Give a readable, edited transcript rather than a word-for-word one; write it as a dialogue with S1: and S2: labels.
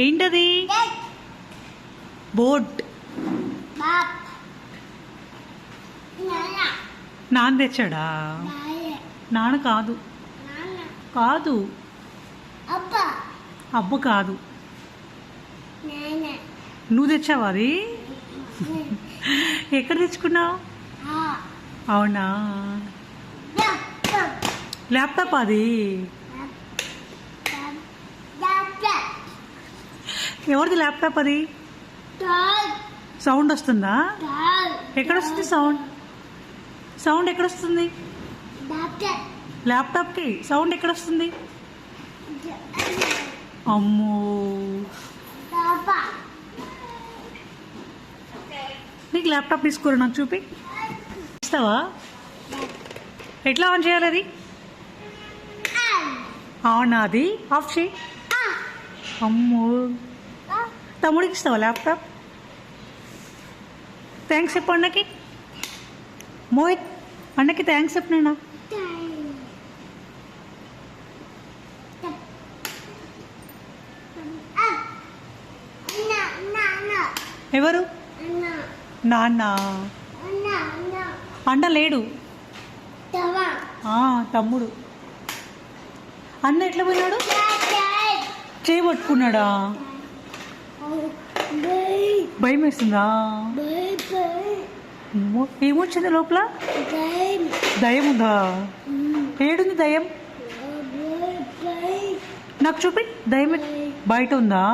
S1: ఏంటది? బోట్. నాన్న తెచ్చాడా? నాన్న కాదు, కాదు, అబ్బ కాదు. నువ్వు తెచ్చావా అది? ఎక్కడ తెచ్చుకున్నావు? అవునా? ల్యాప్టాప్ అది? ఎవరిది ల్యాప్టాప్ అది? సౌండ్ వస్తుందా? ఎక్కడ వస్తుంది సౌండ్? సౌండ్ ఎక్కడ వస్తుంది? ల్యాప్టాప్కి సౌండ్ ఎక్కడ వస్తుంది? అమ్మో, నీకు ల్యాప్టాప్ తీసుకోరు, నాకు చూపి ఇస్తావా? ఎట్లా ఆన్ చేయాలి అది? అవునా, అది ఆఫ్ చేయి. అమ్మో, తమ్ముడికి ఇస్తావా ల్యాప్టాప్? థ్యాంక్స్ చెప్పు అన్నకి. మోహిత్, అన్నకి థ్యాంక్స్ చెప్పు. నేను ఎవరు? నాన్న. అన్న లేడు, తమ్ముడు. అన్న ఎట్లా పోయినాడు? చేయి పట్టుకున్నాడా? భయం వేస్తుందా? ఏమొచ్చింది లోపల? దయ్యం ఉందా? ఏడుంది దయ్యం? నాకు చూపి. దయ్యం బయట ఉందా?